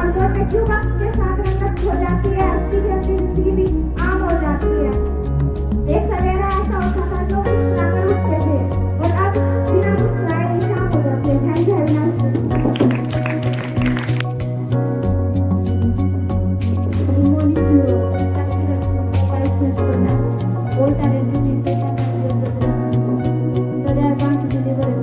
भागदौड़ में क्यों वक्त के साथ रंगत हो जाती है, हंसती खेलती जिंदगी भी आम हो जाती है। एक सवेरा ऐसा होता था जो मुस्कुराकर उठते थे और अब बिना मुस्कुराए ही शाम हो जाती है। Thank you Avinash. Good morning to you. Vice Principal. All talented teachers and dear brothers. Today I want to deliver a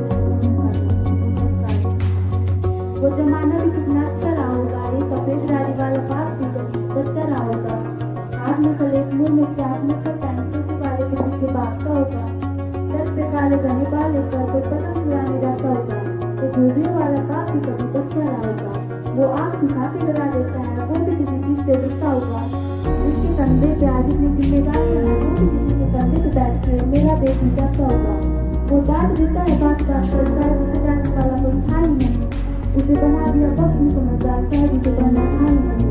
वो जमाना भी कितना अच्छा रहा होगा, ये सफेद दाढ़ी वाला बाप भी बच्चा रहा होगा, हाथ में सलेट मुंह में चाट लेकर टैंकर से वाले के पीछे भागता होगा, सर पे काले घने बाल लेकर कोई पतंग उड़ाने जाता होगा। तो झुर्रियों वाला बाप भी कभी बच्चा रहा होगा, वो आग दिखा के डरा देता है, वो भी किसी चीज से डरता होगा। जिसके कंधे पे आज इतनी जिम्मेदारी है, वो भी किसी के कंधे पे बैठ के मेरा देख जाता होगा। वो डांट देता है बात बात पर, शायद उसे डांटने वाला कोई था ही नहीं, उसे बना दिया पप्पू समझदार, शायद उसे बनना था ही नहीं।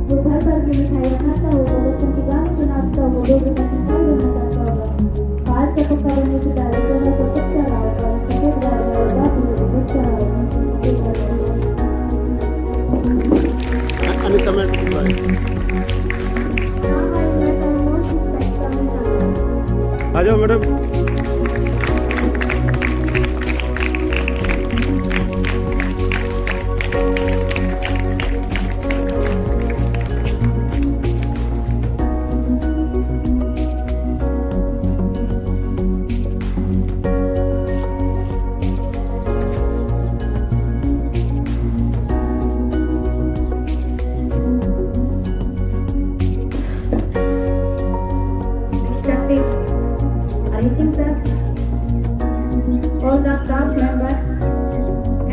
वो भर भर के मिठाइयाँ खाता होगा, बच्चों के गाने सुनाता होगा, रोज़ का सिंपल बनना चाहता होगा। बाहर से पक्का बनने से पहले दोनों को बच्चा रहा होगा, सफेद गाड़ी वाला बाप भी बच्चा रहा होगा। आणि कमेंट आ जाओ madam. Racing sir, all the staff members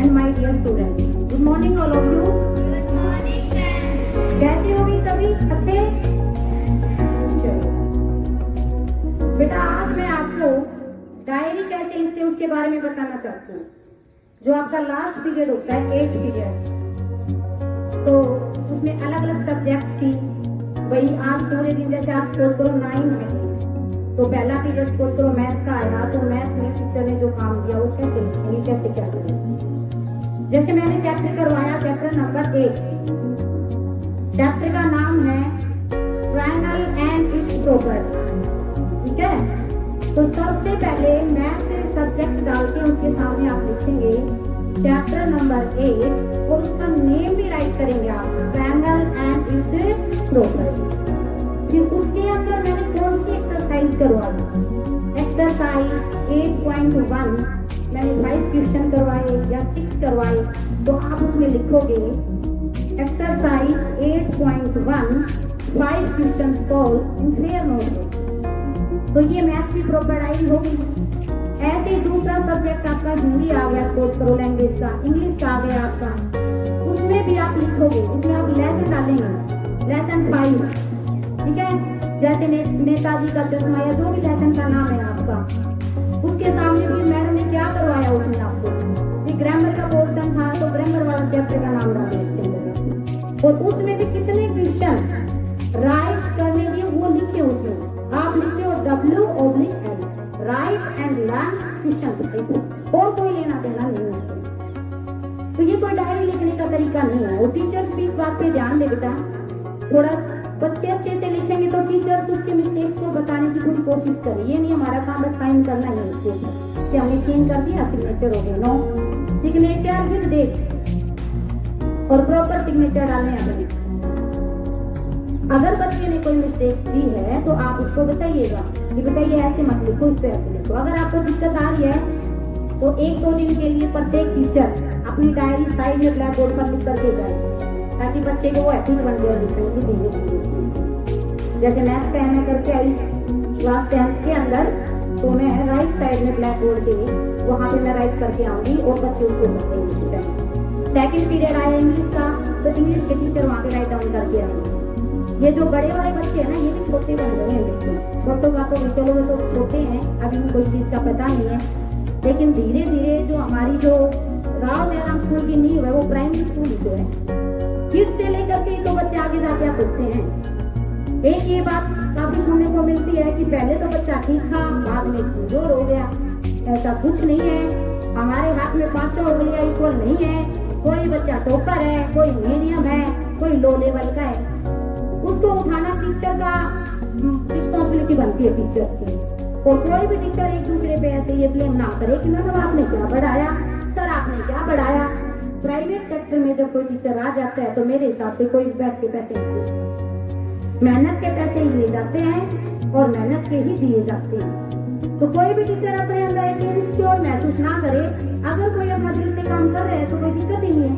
and my dear students. Good morning all of you. Good morning, ma'am. कैसे हो भी सभी? अच्छे? चलो। बेटा आज मैं आपको डायरी कैसे लिखते हैं उसके बारे में बताना चाहती हूँ। जो आपका लास्ट पीरियड होता है 8th पीरियड, तो उसमें अलग अलग सब्जेक्ट्स की वही आज पूरे दिन जैसे आप सपोज करो 9 है तो पहला पीरियड सपोज करो मैथ का आया, तो मैथ में टीचर ने जो काम दिया वो कैसे लिखेंगे, कैसे क्या करेंगे। जैसे मैंने चैप्टर करवाया चैप्टर नंबर 8, चैप्टर का नाम है ट्रायंगल एंड इट्स प्रॉपर्टी। ठीक है, तो सबसे पहले मैथ सब्जेक्ट डाल के उसके सामने आप लिखेंगे चैप्टर नंबर 8 और उसका नेम भी राइट करेंगे आप, ट्रायंगल एंड इट्स प्रॉपर्टी। फिर उसके अंदर मैंने कौन सी एक्सरसाइज करवा दी, एक्सरसाइज 8.1 मैंने 5 क्वेश्चन करवाए या 6 करवाए, तो आप उसमें लिखोगे exercise 8.1 5 question solve in fair notebook. तो ये मैथ की प्रॉपर्टी होगी। ऐसे ही दूसरा सब्जेक्ट आपका हिंदी आ गया, सपोज करो लैंग्वेज का, इंग्लिश का आ गया आपका, उसमें भी आप लिखोगे, उसमें आप लेसन डालेंगे, लेसन 5। ठीक है, जैसे नेताजी का चश्मा या जो भी लेसन का नाम है आपका, उसके सामने भी मैडम ने क्या करवाया उसमें आपको, ये ग्रामर का पोर्शन था तो ग्रामर वाला चैप्टर का नाम डाले इसके अंदर, और उसमें भी कितने क्वेश्चन राइट करने दिए वो लिखे उसमें। आप लिखते हो W/L, right and learn question, और कोई लेना देना नहीं है। तो ये कोई डायरी लिखने का तरीका नहीं है, और टीचर्स भी इस बात पे ध्यान दे बेटा, थोड़ा बच्चे अच्छे से लिखेंगे तो टीचर्स उसके मिस्टेक्स को बताने की पूरी कोशिश करें। ये नहीं हमारा काम बस साइन करना है उसके ऊपर कि हमने चेंज कर दिया सिग्नेचर हो गया। नो, सिग्नेचर विद डेट और प्रॉपर सिग्नेचर डालने अपने। अगर बच्चे ने कोई मिस्टेक्स दी है तो आप उसको बताइएगा कि बेटा ये ऐसे मत लिखो, इस पे ऐसे लिखो। अगर आपको दिक्कत आ रही है तो 1-2 दिन के लिए प्रत्येक टीचर अपनी डायरी साइड में ब्लैक बोर्ड पर लिख कर दे जाए, ताकि बच्चे को वो हैबिट बन जाए लिखने की धीरे-धीरे। जैसे मैथ का मैं करके आई क्लास 10th के अंदर, तो मैं राइट साइड में ब्लैक बोर्ड के वहाँ पे मैं राइट करके आऊंगी और बच्चे उसको बताएंगे। सेकंड पीरियड आया इंग्लिश का, तो इंग्लिश के टीचर वहाँ पे राइट डाउन करके आएंगे। ये जो बड़े वाले बच्चे हैं ना, ये भी छोटे बन गए हैं बिल्कुल। बच्चों का तो चलो वो तो छोटे हैं, अभी भी कोई चीज़ का पता नहीं है, लेकिन धीरे धीरे जो हमारी जो राव मैडम स्कूल की नींव है वो प्राइमरी स्कूल ही तो है, किड से लेकर के तो बच्चे आगे जाके आप उठते हैं। एक ये बात काफी सुनने को मिलती है कि पहले तो बच्चा ठीक था, बाद में कमजोर हो गया। ऐसा कुछ नहीं है, हमारे हाथ में 5 उंगलियां इक्वल नहीं है। कोई बच्चा टॉपर है, कोई मीडियम है, लो लेवल का है, उसको उठाना टीचर का रिस्पॉन्सिबिलिटी बनती है टीचर्स की। और कोई भी टीचर एक दूसरे पे ऐसे ये ब्लेम ना करे कि मैडम आपने क्या पढ़ाया, सर आपने क्या पढ़ाया। प्राइवेट सेक्टर में जब कोई टीचर आ जाता है तो मेरे हिसाब से कोई बैठ के पैसे नहीं देते, मेहनत के पैसे ही लिए जाते हैं और मेहनत के ही दिए जाते हैं। तो कोई भी टीचर अपने अंदर ऐसे इनसिक्योर महसूस ना करे। अगर कोई अपना दिल से काम कर रहे हैं तो कोई दिक्कत ही नहीं है।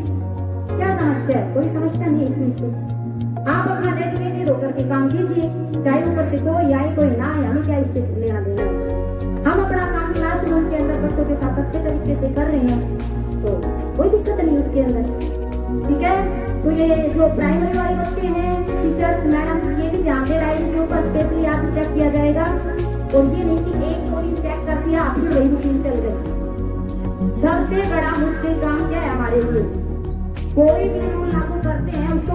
क्या समस्या है? कोई समस्या नहीं है इसमें से। आप अपना डेडिकेटेड होकर के काम कीजिए, चाहे ऊपर से कोई आए कोई ना आए, हमें क्या इससे लेना देना है। हम अपना काम क्लासरूम के अंदर बच्चों के साथ अच्छे तरीके से कर रहे हैं तो कोई दिक्कत नहीं उसके अंदर, ठीक है। तो ये जो प्राइमरी वाले बच्चे हैं, टीचर्स मैडम्स ये भी ध्यान दे डायरी के ऊपर स्पेशली आज चेक किया जाएगा। और ये नहीं कि एक दो दिन चेक कर दिया फिर वही रूटीन चल गई। सबसे बड़ा मुश्किल काम क्या है हमारे लिए? कोई भी रूल लागू करते हैं उसको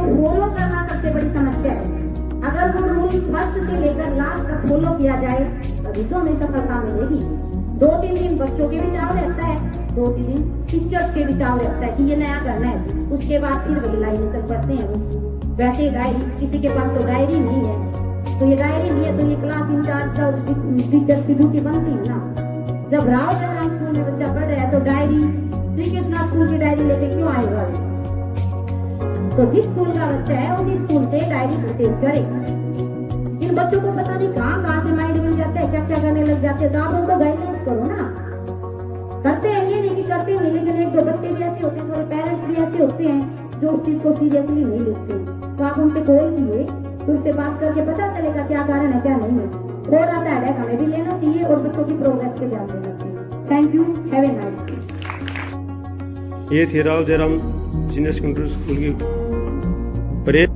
फॉलो करना सबसे बड़ी समस्या है। अगर वो रूल फर्स्ट से लेकर लास्ट तक फॉलो किया जाए तभी तो हमें सफलता मिलेगी। 2-3 दिन बच्चों के भी चाव रहता है, 2-3 दिन टीचर्स के भी चाव रहता है कि ये नया करना है, उसके बाद फिर वही लाइन चल पड़ते हैं वो। वैसे डायरी, किसी के पास तो डायरी नहीं है, तो ये डायरी नहीं है तो ये क्लास इंचार्ज का टीचर की ड्यूटी बनती है ना। जब राव जगह स्कूल में बच्चा पढ़ रहा है तो डायरी, श्री कृष्णा स्कूल की डायरी लेके क्यों आएगा? तो जिस स्कूल का बच्चा है उसी स्कूल से डायरी परचेज करे। इन बच्चों को पता नहीं कहाँ से माइंड मिल जाता है, क्या क्या करने लग जाते हैं। तो आप उनको गाइडेंस करो ना। करते हैं ये नहीं कि करते नहीं, लेकिन एक दो बच्चे भी ऐसे होते हैं, थोड़े पेरेंट्स भी ऐसे होते हैं जो उस चीज को सीरियसली नहीं लेते। तो आप उनसे कोई भी तो उससे बात करके पता चलेगा क्या कारण है क्या नहीं है। थोड़ा सा हेडेक हमें भी लेना चाहिए और बच्चों की प्रोग्रेस पे ध्यान देना चाहिए। Thank you, have a nice day. ये थी Rao Jairam senior secondary school की परेड।